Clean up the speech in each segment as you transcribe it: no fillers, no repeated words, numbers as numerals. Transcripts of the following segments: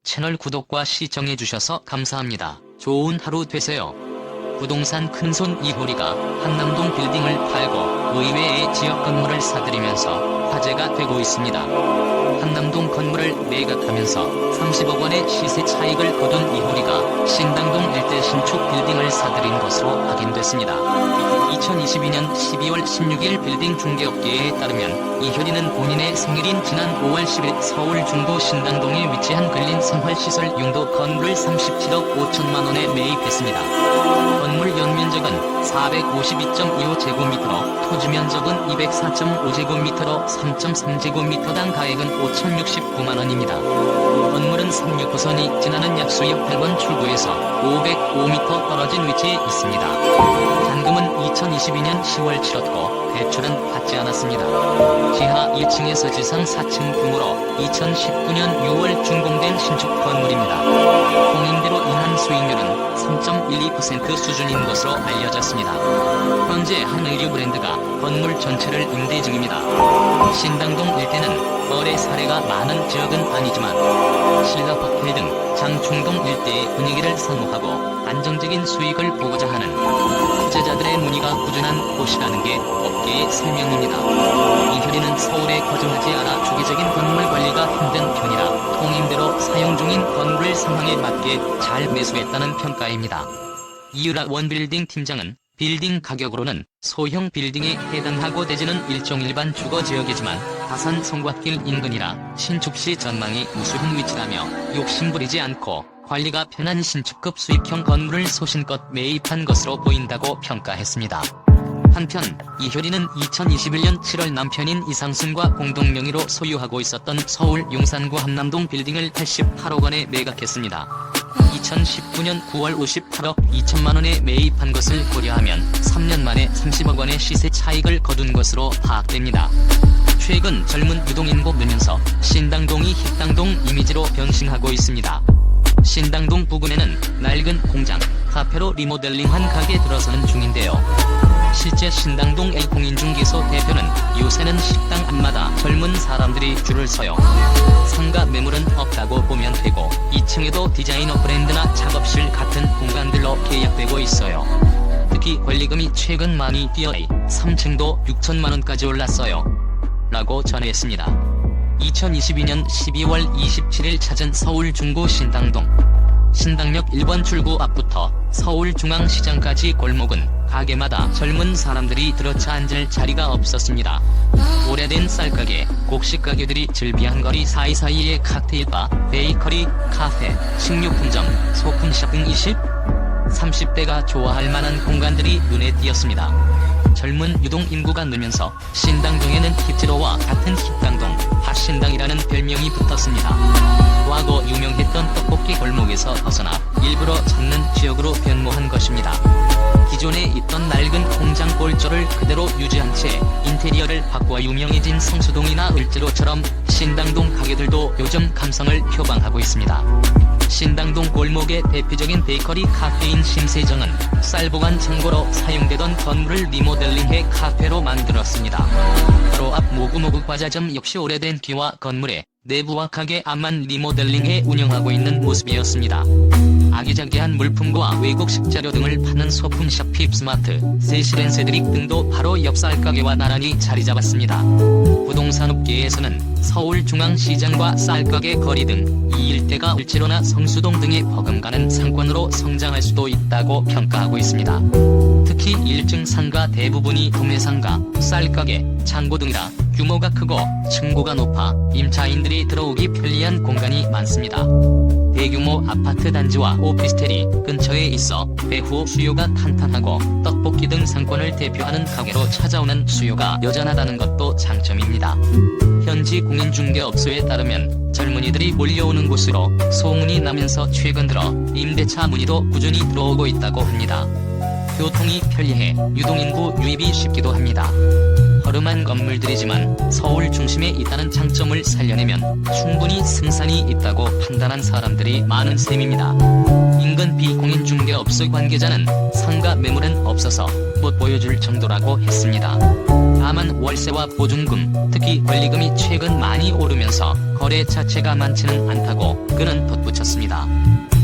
채널 구독과 시청해주셔서 감사합니다. 좋은 하루 되세요. 부동산 큰손 이효리가 한남동 빌딩을 팔고 의외의 지역 건물을 사들이면서 화제가 되고 있습니다. 한남동 건물을 매각하면서 30억 원의 시세 차익을 거둔 이효리가 신당동 일대 신축 빌딩을 사들인 것으로 확인됐습니다. 2022년 12월 16일 빌딩 중개업계에 따르면 이효리는 본인의 생일인 지난 5월 10일 서울 중구 신당동에 위치한 근린 생활시설 용도 건물을 37억 5천만 원에 매입했습니다. 건물 연면적은 452.25제곱미터로 토지 면적은 204.5제곱미터로 3.3제곱미터당 가액은 5,069만 원입니다. 건물은 369선이 지나는 약수역 8번 출구에서 505m 떨어진 위치에 있습니다. 잔금은 2022년 10월 치렀고 대출은 받지 않았습니다. 지하 1층에서 지상 4층 규모로 2019년 6월 준공된 신축 건물입니다. 공인대로 인한 수익률은 3.12% 수준인 것으로 알려졌습니다. 현재 한 의류 브랜드가 건물 전체를 임대 중입니다. 신당동 일대는 거래 사례가 많은 지역은 아니지만 신라호텔 등 장충동 일대의 분위기를 선호하고 안정적인 수익을 보고자 하는 투자자들의 문의가 꾸준한 곳이라는 게 업계의 설명입니다. 이효리는 서울에 거주하지 않아 주기적인 건물 관리가 힘든 편이라 통임대로 사용 중인 건물 상황에 맞게 잘 매수했다는 평가입니다. 이유라 원빌딩 팀장은 빌딩 가격으로는 소형 빌딩에 해당하고 대지는 일종 일반 주거지역이지만 다산 성곽길 인근이라 신축시 전망이 우수한 위치라며 욕심부리지 않고 관리가 편한 신축급 수익형 건물을 소신껏 매입한 것으로 보인다고 평가했습니다. 한편 이효리는 2021년 7월 남편인 이상순과 공동 명의로 소유하고 있었던 서울 용산구 한남동 빌딩을 88억 원에 매각했습니다. 2019년 9월 58억 2천만 원에 매입한 것을 고려하면 3년 만에 30억 원의 시세 차익을 거둔 것으로 파악됩니다. 최근 젊은 유동인구 늘면서 신당동이 힙당동 이미지로 변신하고 있습니다. 신당동 부근에는 낡은 공장, 카페로 리모델링한 가게 들어서는 중인데요. 실제 신당동 L공인중개소 대표는 요새는 식당 앞마다 젊은 사람들이 줄을 서요. 상가 매물은 없다고 보면 되고 2층에도 디자이너 브랜드나 작업실 같은 공간들로 계약되고 있어요. 특히 권리금이 최근 많이 뛰어 3층도 6천만 원까지 올랐어요. 라고 전했습니다. 2022년 12월 27일 찾은 서울 중구 신당동. 신당역 1번 출구 앞부터 서울중앙시장까지 골목은 가게마다 젊은 사람들이 들어차 앉을 자리가 없었습니다. 오래된 쌀가게, 곡식가게들이 즐비한 거리 사이사이에 칵테일바, 베이커리, 카페, 식료품점, 소품샵 등 20, 30대가 좋아할 만한 공간들이 눈에 띄었습니다. 젊은 유동인구가 늘면서 신당동에는 힙지로와 같은 힙당동, 핫신당이라는 별명이 붙었습니다. 과거 유명했던 떡볶이 골목에서 벗어나 일부러 찾는 지역으로 변모한 것입니다. 기존에 있던 낡은 공장 골조를 그대로 유지한 채 인테리어를 바꿔 유명해진 성수동이나 을지로처럼 신당동 가게들도 요즘 감성을 표방하고 있습니다. 신당동 골목의 대표적인 베이커리 카페인 심세정은 쌀보관 창고로 사용되던 건물을 리모델링해 카페로 만들었습니다. 바로 앞 모구모구 과자점 역시 오래된 기와 건물에 내부와 가게 앞만 리모델링해 운영하고 있는 모습이었습니다. 아기자기한 물품과 외국 식자료 등을 파는 소품샵 핍스마트, 세시렌세드릭 등도 바로 옆 쌀가게와 나란히 자리 잡았습니다. 부동산업계에서는 서울중앙시장과 쌀가게 거리 등 이 일대가 을지로나 성수동 등의 버금가는 상권으로 성장할 수도 있다고 평가하고 있습니다. 특히 1층 상가 대부분이 도매상가, 쌀가게, 창고 등이라 규모가 크고 층고가 높아 임차인들이 들어오기 편리한 공간이 많습니다. 대규모 아파트 단지와 오피스텔이 근처에 있어 배후 수요가 탄탄하고 떡볶이 등 상권을 대표하는 가게로 찾아오는 수요가 여전하다는 것도 장점입니다. 현지 공인중개업소에 따르면 젊은이들이 몰려오는 곳으로 소문이 나면서 최근 들어 임대차 문의도 꾸준히 들어오고 있다고 합니다. 교통이 편리해 유동인구 유입이 쉽기도 합니다. 허름한 건물들이지만 서울 중심에 있다는 장점을 살려내면 충분히 승산이 있다고 판단한 사람들이 많은 셈입니다. 인근 비공인중개업소 관계자는 상가 매물은 없어서 못 보여줄 정도라고 했습니다. 다만 월세와 보증금, 특히 권리금이 최근 많이 오르면서 거래 자체가 많지는 않다고 그는 덧붙였습니다. 있습니다.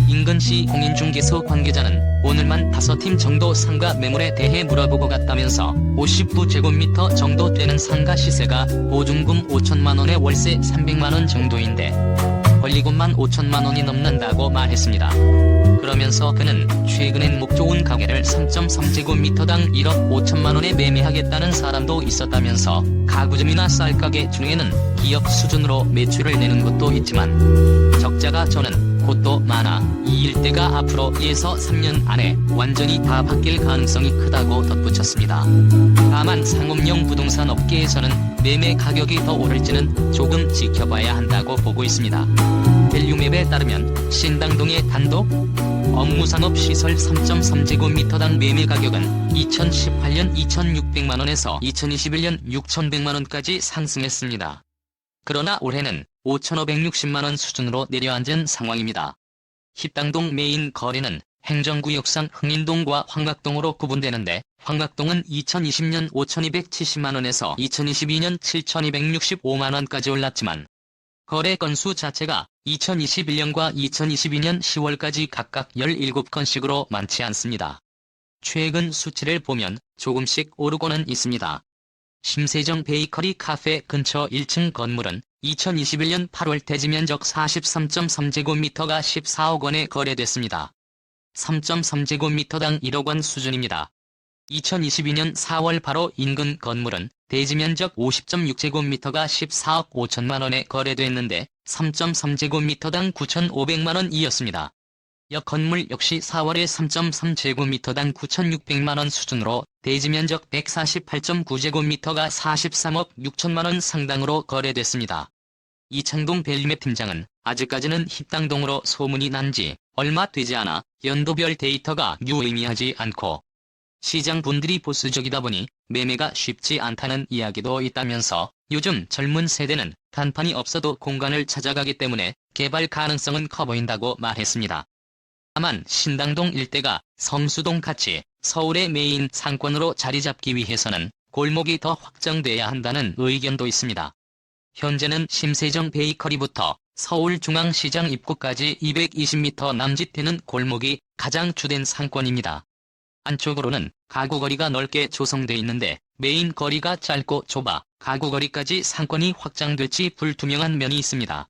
인근시 공인중개소 관계자는 오늘만 5팀 정도 상가 매물에 대해 물어보고 갔다면서 59제곱미터 정도 되는 상가 시세가 보증금 5천만원에 월세 300만원 정도인데 권리금만 5천만원이 넘는다고 말했습니다. 그러면서 그는 최근엔 목 좋은 가게를 3.3제곱미터당 1억 5천만원에 매매하겠다는 사람도 있었다면서 가구점이나 쌀가게 중에는 기업 수준으로 매출을 내는 곳도 있지만 적자가 저는 곳도 많아 이 일대가 앞으로 2에서 3년 안에 완전히 다 바뀔 가능성이 크다고 덧붙였습니다. 다만 상업용 부동산 업계에서는 매매 가격이 더 오를지는 조금 지켜봐야 한다고 보고 있습니다. 밸류맵에 따르면 신당동의 단독 업무산업시설 3.3제곱미터당 매매 가격은 2018년 2,600만원에서 2021년 6,100만원까지 상승했습니다. 그러나 올해는 5,560만원 수준으로 내려앉은 상황입니다. 힙당동 메인 거래는 행정구역상 흥인동과 황각동으로 구분되는데 황각동은 2020년 5,270만원에서 2022년 7,265만원까지 올랐지만 거래 건수 자체가 2021년과 2022년 10월까지 각각 17건씩으로 많지 않습니다. 최근 수치를 보면 조금씩 오르고는 있습니다. 심세정 베이커리 카페 근처 1층 건물은 2021년 8월 대지면적 43.3제곱미터가 14억 원에 거래됐습니다. 3.3제곱미터당 1억 원 수준입니다. 2022년 4월 바로 인근 건물은 대지면적 50.6제곱미터가 14억 5천만 원에 거래됐는데 3.3제곱미터당 9,500만원이었습니다. 옆 건물 역시 4월에 3.3제곱미터당 9,600만원 수준으로 대지면적 148.9제곱미터가 43억 6천만원 상당으로 거래됐습니다. 이창동 밸류맵 팀장은 아직까지는 힙당동으로 소문이 난 지 얼마 되지 않아 연도별 데이터가 유의미하지 않고 시장 분들이 보수적이다 보니 매매가 쉽지 않다는 이야기도 있다면서 요즘 젊은 세대는 간판이 없어도 공간을 찾아가기 때문에 개발 가능성은 커 보인다고 말했습니다. 다만 신당동 일대가 성수동 같이 서울의 메인 상권으로 자리 잡기 위해서는 골목이 더 확장돼야 한다는 의견도 있습니다. 현재는 심세정 베이커리부터 서울중앙시장 입구까지 220m 남짓되는 골목이 가장 주된 상권입니다. 안쪽으로는 가구거리가 넓게 조성돼 있는데 메인 거리가 짧고 좁아 가구거리까지 상권이 확장될지 불투명한 면이 있습니다.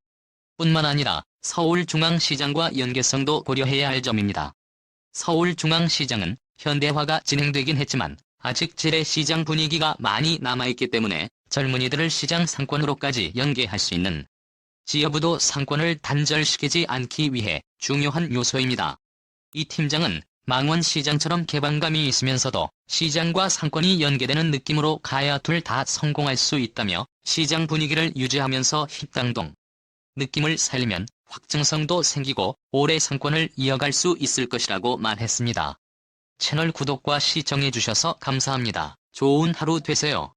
뿐만 아니라 서울중앙시장과 연계성도 고려해야 할 점입니다. 서울중앙시장은 현대화가 진행되긴 했지만 아직 재래시장 분위기가 많이 남아있기 때문에 젊은이들을 시장 상권으로까지 연계할 수 있는 지여부도 상권을 단절시키지 않기 위해 중요한 요소입니다. 이 팀장은 망원시장처럼 개방감이 있으면서도 시장과 상권이 연계되는 느낌으로 가야 둘 다 성공할 수 있다며 시장 분위기를 유지하면서 힙당동 느낌을 살리면 확증성도 생기고 오래 상권을 이어갈 수 있을 것이라고 말했습니다. 채널 구독과 시청해주셔서 감사합니다. 좋은 하루 되세요.